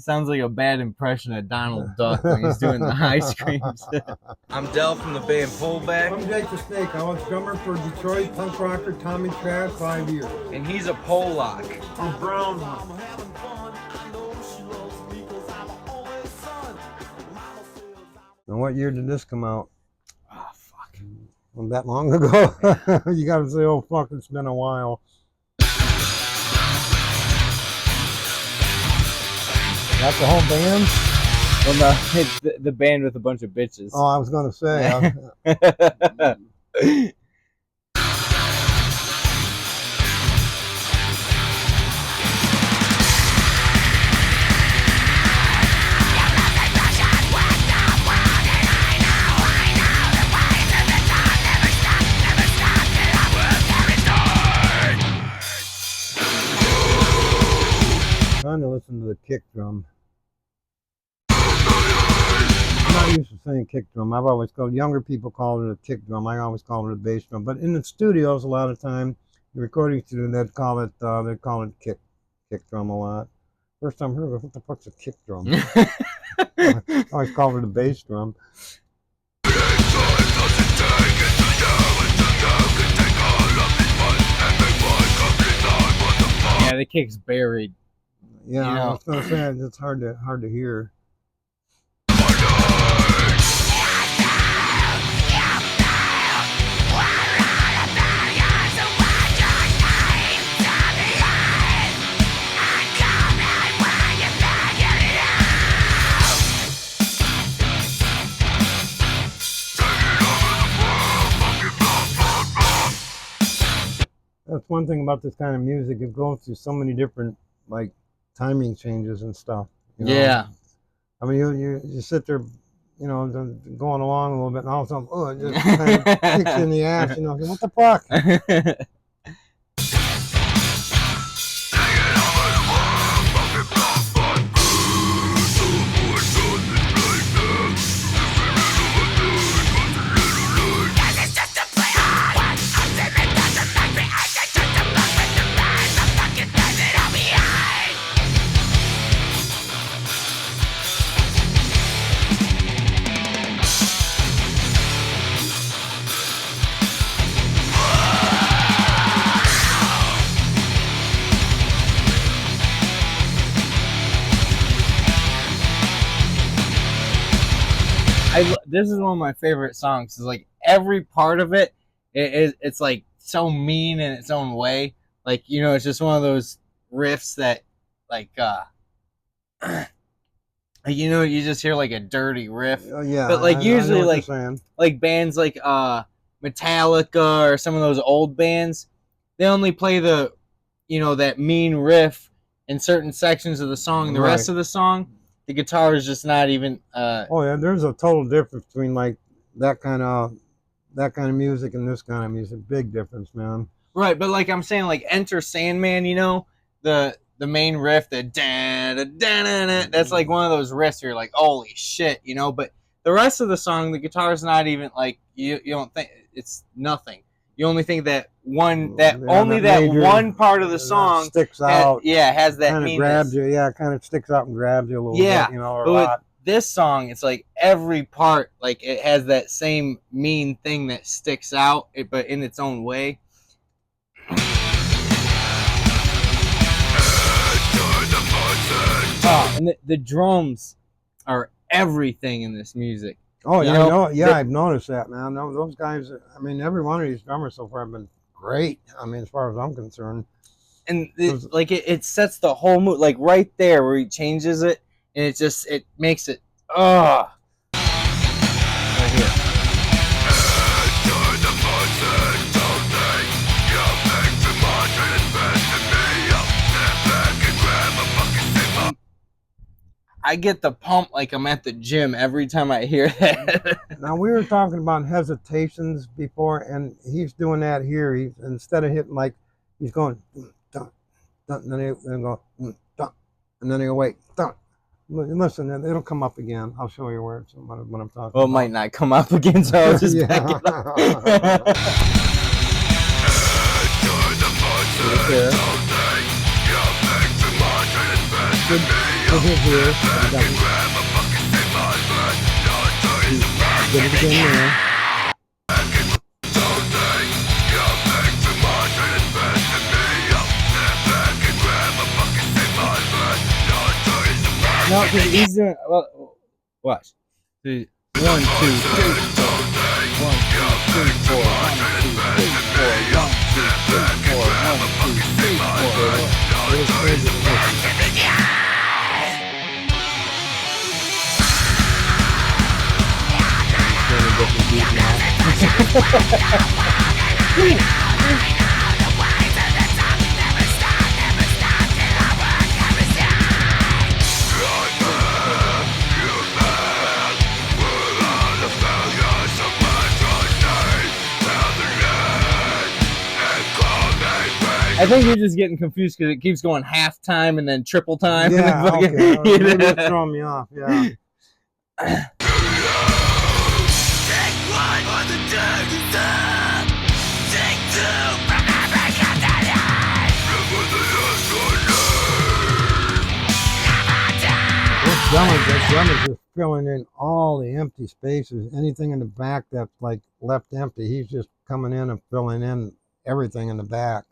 sounds like a bad impression of Donald Duck when he's doing the high screams. I'm Del from the band Pullback. I'm Jake the Snake. I was drummer for Detroit punk rocker Tommy Trav 5 years. And he's a Pollock. I'm Brown. Now, what year did this come out? Oh, fuck. Well, that long ago? You gotta say, oh, fuck, it's been a while. That's the whole band? Well, no, it's the band with a bunch of bitches. Oh, I was gonna say. Trying to listen to the kick drum. I'm not used to saying kick drum. I've always called, younger people call it a kick drum. I always call it a bass drum. But in the studios, a lot of time, the recording studio, they'd call it kick drum a lot. First time I heard it, what the fuck's a kick drum? I always called it a bass drum. Yeah, the kick's buried. Yeah, you know? I was gonna say it's hard to hear. That's one thing about this kind of music. It goes through so many different like timing changes and stuff. You know? Yeah. I mean, you sit there, you know, going along a little bit, and all of a sudden, oh, it just kind of kicks you in the ass. You know, what the fuck? This is one of my favorite songs. It's like every part of it, it's like so mean in its own way. Like, you know, it's just one of those riffs that, like, you know, you just hear like a dirty riff. Yeah, but like usually like bands like Metallica or some of those old bands, they only play the, you know, that mean riff in certain sections of the song. The rest of the song, the guitar is just not even. Oh yeah, there's a total difference between like that kind of music and this kind of music. Big difference, man. Right, but like I'm saying, like Enter Sandman, you know, the main riff, the da da da da, that's like one of those riffs where you're like, holy shit, you know. But the rest of the song, the guitar's not even like you don't think it's nothing. You only think that one part of the song sticks out. Has that kind of grabs you. Yeah, kind of sticks out and grabs you a little bit. You know, or but a lot. With this song, it's like every part, like it has that same mean thing that sticks out, but in its own way. And the drums are everything in this music. Oh yeah, I've noticed that, man. Those guys, I mean, every one of these drummers so far have been great. I mean, as far as I'm concerned. And it sets the whole mood, like right there where he changes it, and it makes it right here. I get the pump like I'm at the gym every time I hear that. Now, we were talking about hesitations before, and he's doing that here. He, instead of hitting like, he's going, dun, dun, and then he'll go, dun, and then he'll wait, dun. Listen, it'll come up again. I'll show you where it's when I'm talking. Well, it might not come up again, so I'll just back it up. Good. This is here. Did it again there. No, because he's doing. Well, watch. 1, 2, 3, 4. 1, 2, 3, 4. 1, 2, 3, 4. 1, 2, 3, 4. 1, 2, 3, 4. It was crazy to listen. I think you're just getting confused because it keeps going half time and then triple time. Yeah, and then okay. fucking, Maybe it's throwing me off, yeah. This drum is just filling in all the empty spaces. Anything in the back that's like left empty, he's just coming in and filling in everything in the back.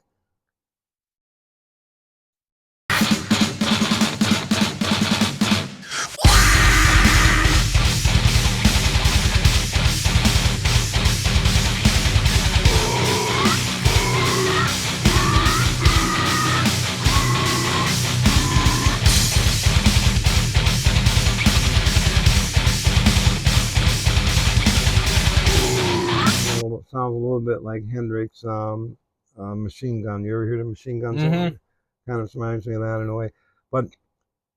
Sounds a little bit like Hendrix Machine Gun. You ever hear the Machine Gun song? Kind of reminds me of that in a way. But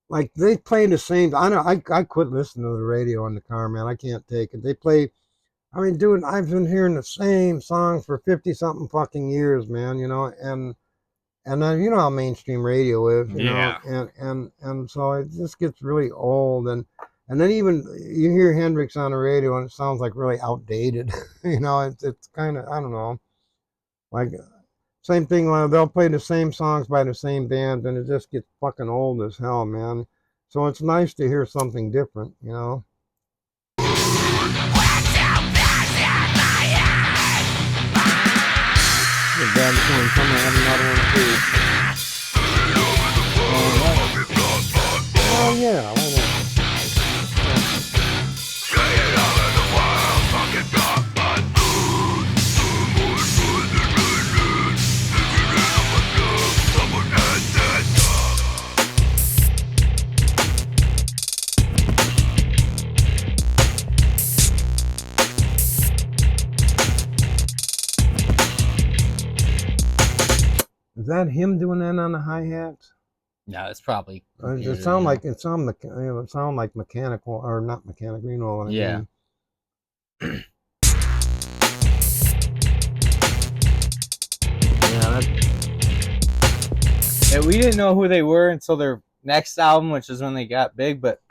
like they play the same. I quit listening to the radio in the car, man. I can't take it. They play. I mean, dude, I've been hearing the same song for 50-something fucking years, man. You know, and you know how mainstream radio is, you know, and so it just gets really old, and then even you hear Hendrix on the radio and it sounds like really outdated. You know, it's kind of, I don't know, like same thing. They'll play the same songs by the same band, and it just gets fucking old as hell, man. So it's nice to hear something different, you know. Oh yeah, why not? Is that him doing that on the hi-hats? No, it's probably. It sound like mechanical or not mechanical. You know what I mean? Yeah, we didn't know who they were until their next album, which is when they got big. But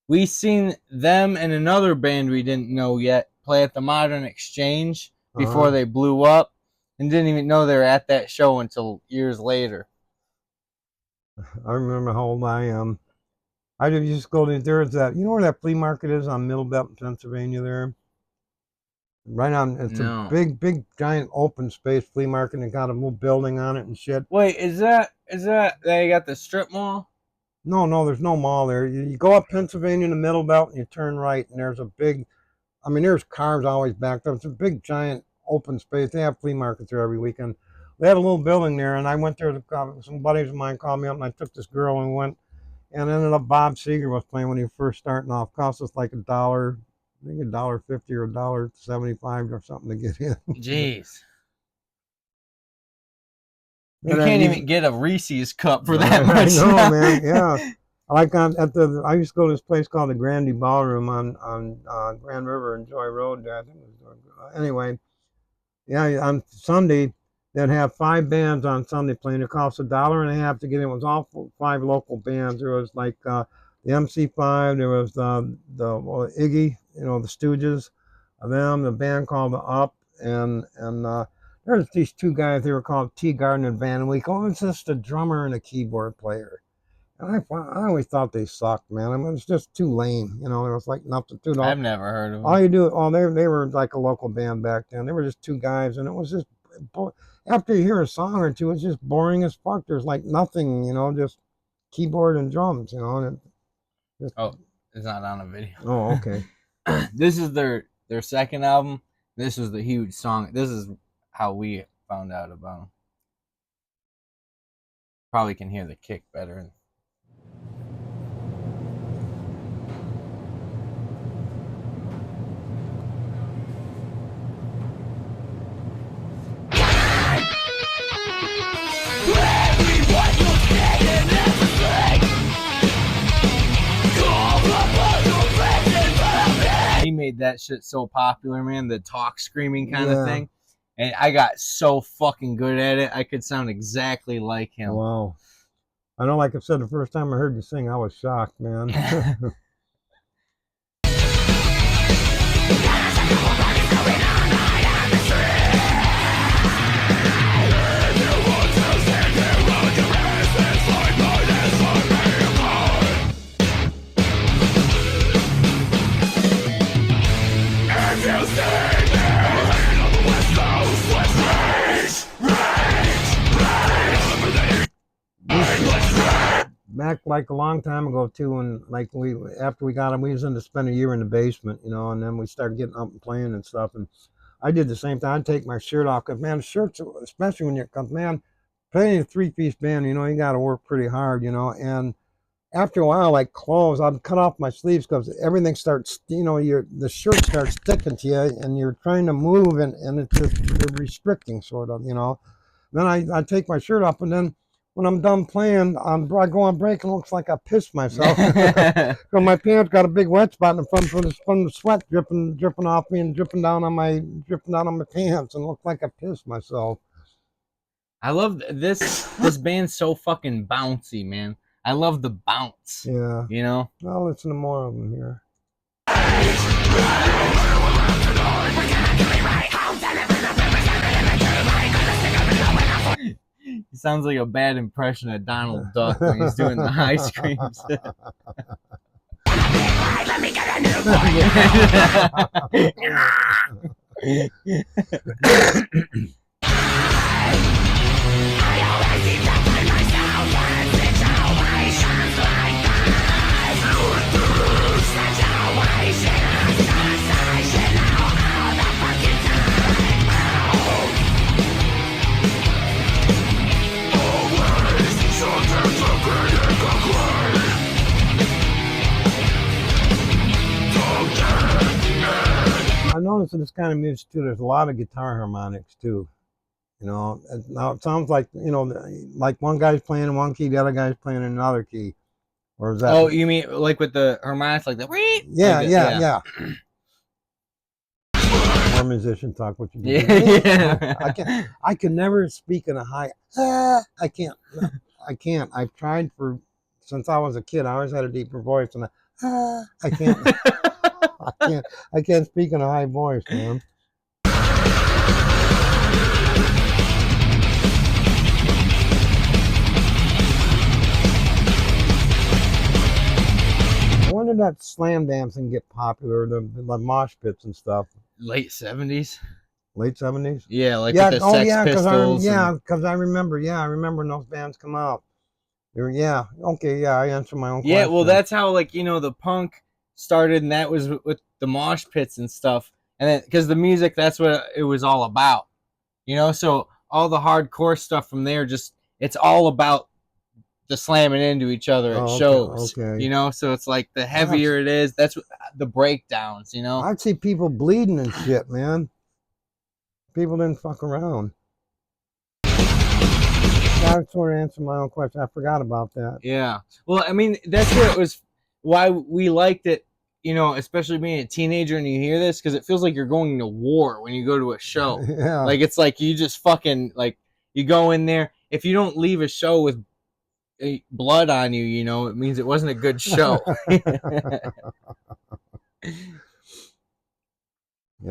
we seen them and another band we didn't know yet play at the Modern Exchange before they blew up, and didn't even know they were at that show until years later. I remember how old I am. I used to go to there's that, you know where that flea market is on Middle Belt, Pennsylvania there? Right on, it's a big, giant open space flea market and got a little building on it and shit. Wait, is that they got the strip mall? No, there's no mall there. You go up Pennsylvania in the Middle Belt and you turn right, and there's a big, I mean, there's cars always backed up. It's a big, giant open space. They have flea markets there every weekend. They had a little building there, and I went there. Some buddies of mine called me up, and I took this girl and went, and ended up Bob Seger was playing when he was first starting off. Cost us like $1, I think $1.50 or $1.75 or something to get in. Jeez. You can't even get a Reese's cup for that much. I know, man. Yeah. Like I used to go to this place called the Grandy Ballroom on Grand River and Joy Road. Anyway, yeah, on Sunday they'd have 5 bands on Sunday playing. It cost $1.50 to get in. It was all 5 local bands. There was like the MC5. There was the Iggy, you know, the Stooges, the band called the Up, and there's these 2 guys. They were called T. Gardner and Van Week. Oh, it's just a drummer and a keyboard player. And I always thought they sucked, man. I mean, it's just too lame. You know, there was like nothing to it. I've never heard of All them. you do, they were like a local band back then. They were just two guys, and it was just after you hear a song or two, it's just boring as fuck. There's like nothing, you know, just keyboard and drums, you know. And just, Oh, it's not on a video. oh, okay. This is their second album. This was the huge song. This is how we found out about them. Probably can hear the kick better. He made that shit so popular, man. The talk screaming kind of thing. And I got so fucking good at it. I could sound exactly like him. Wow. I know, like I said, the first time I heard you sing, I was shocked, man. Back like a long time ago too, and like after we got him, we was in to spend a year in the basement, you know, and then we started getting up and playing and stuff. And I did the same thing. I'd take my shirt off because, man, shirts, especially when you're, cause man, playing a three-piece band, you know, you got to work pretty hard, you know. And after a while, like clothes, I'd cut off my sleeves because everything starts, you know, the shirt starts sticking to you, and you're trying to move, and it's just restricting, sort of, you know. Then I take my shirt off, and then when I'm done playing, I go on break and it looks like I pissed myself. Because my pants got a big wet spot in the front from the sweat dripping off me and dripping down on my pants, and it looked like I pissed myself. I love this band's so fucking bouncy, man. I love the bounce. Yeah. You know? I'll listen to more of them here. He sounds like a bad impression of Donald Duck when he's doing the high screams. Let me get a Newport. I noticed in this kind of music too, there's a lot of guitar harmonics too. You know, now it sounds like, you know, like one guy's playing in one key, the other guy's playing in another key. Or is that? Oh, you mean like with the harmonics, like the? Yeah, like yeah. More musician talk. What you do? Yeah. I can never speak in a high. I can't. I've tried since I was a kid. I always had a deeper voice, and I can't. I can't speak in a high voice, man. When did that slam dancing get popular? The mosh pits and stuff. Late 70s. Late 70s. Yeah, like with the Sex Pistols. Because I remember. Yeah, I remember when those bands come out. Yeah. Okay. Yeah, I answered my own question. Yeah, well, that's how, like, you know, the punk started, and that was with the mosh pits and stuff. And then because the music, that's what it was all about, you know. So all the hardcore stuff from there, it's all about the slamming into each other at shows. Okay. You know, so it's like the heavier it is, that's what, the breakdowns. You know, I'd see people bleeding and shit, man. People didn't fuck around. I sort of answered my own question. I forgot about that. Yeah. Well, I mean, that's what it was. Why we liked it, you know, especially being a teenager and you hear this, because it feels like you're going to war when you go to a show. Yeah. Like, it's like you just fucking, like, you go in there. If you don't leave a show with blood on you, you know, it means it wasn't a good show. Yeah,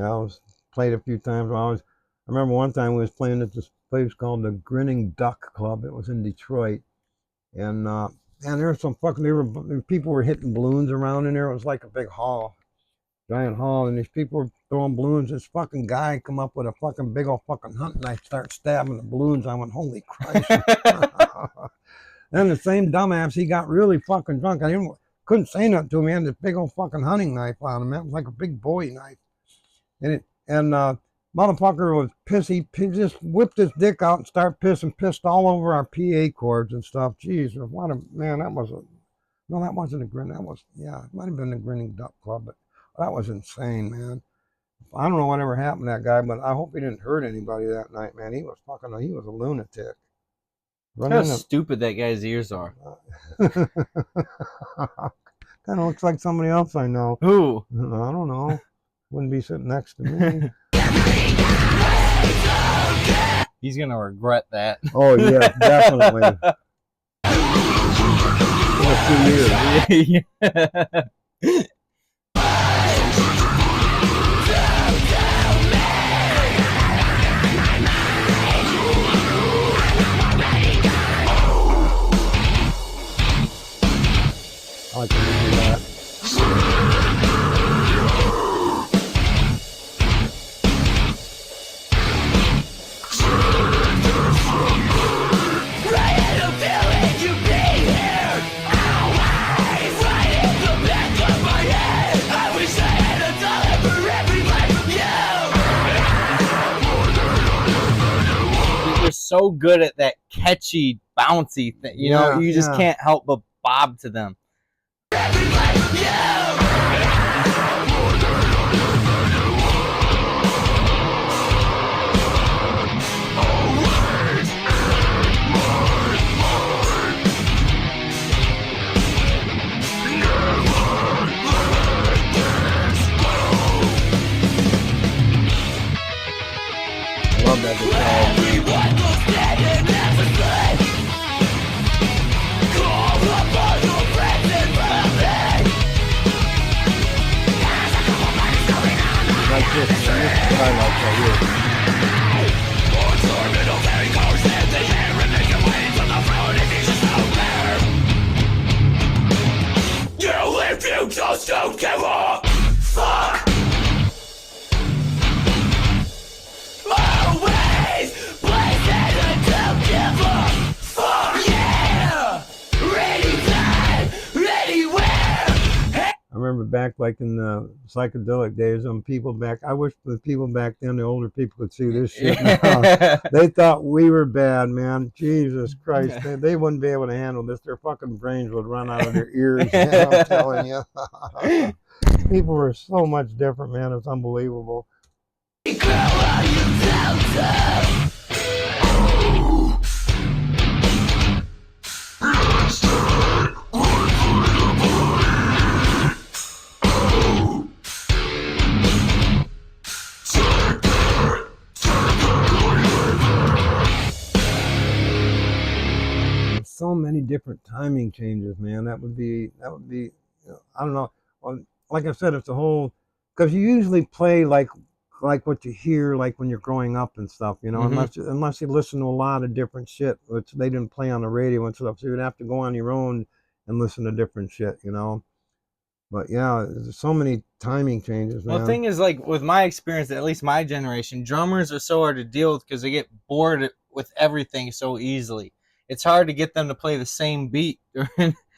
I was played a few times. I remember one time we was playing at this place called the Grinning Duck Club. It was in Detroit, and And there was some fucking, people were hitting balloons around in there. It was like a big hall, giant hall, and these people were throwing balloons. This fucking guy come up with a fucking big old fucking hunting knife, start stabbing the balloons. I went, holy Christ. Then the same dumbass, he got really fucking drunk. Couldn't say nothing to him. He had this big old fucking hunting knife on him. It was like a big Bowie knife. And motherfucker was pissy. He just whipped his dick out and started pissed all over our PA cords and stuff. Jeez, what a man! That wasn't a grin. That was, yeah, it might have been a Grinning Duck Club, but that was insane, man. I don't know whatever happened to that guy, but I hope he didn't hurt anybody that night, man. He was a lunatic. How stupid that guy's ears are. Kind of looks like somebody else I know. Who? I don't know. Wouldn't be sitting next to me. He's gonna regret that. Oh yeah, definitely. In a few years. Yeah. I like to do that. You're so good at that catchy, bouncy thing. You know, you just can't help but bob to them. Love that guitar. Like this is what I like right here. If you just don't give a fuck. Always blazing and don't give a fuck. Yeah, anytime, anywhere. I remember back like in the psychedelic days, I wish the people back then, the older people, could see this shit now. They thought we were bad, man. Jesus Christ. They wouldn't be able to handle this. Their fucking brains would run out of their ears. I'm telling you. People were so much different, man. It's unbelievable. Girl, are you down to? So many different timing changes, man. That would be, I don't know. Well, like I said, it's a whole, because you usually play like what you hear, like when you're growing up and stuff, you know, unless you listen to a lot of different shit, which they didn't play on the radio and stuff. So you'd have to go on your own and listen to different shit, you know. But yeah, there's so many timing changes, man. Well, the thing is, like, with my experience, at least my generation, drummers are so hard to deal with because they get bored with everything so easily. It's hard to get them to play the same beat, you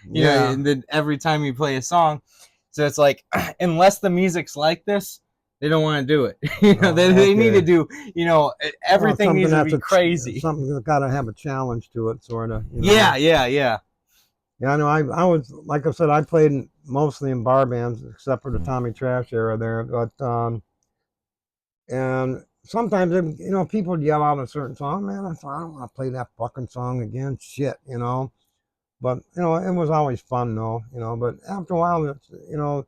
know, and then every time you play a song. So it's like, unless the music's like this, they don't want to do it. You know, they need to do, you know, everything needs to be crazy. Something that's got to have a challenge to it, sort of. You know? Yeah. Yeah, I know. I was, like I said, I played mostly in bar bands, except for the Tommy Trash era there. But and sometimes, you know, people would yell out a certain song. Man, I thought, I don't want to play that fucking song again. Shit, you know. But you know, it was always fun, though. You know, but after a while, it's, you know,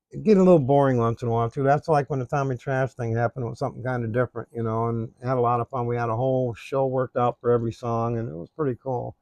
it get a little boring once in a while too. That's like when the Tommy Trash thing happened. It was something kind of different, you know, and had a lot of fun. We had a whole show worked out for every song, and it was pretty cool.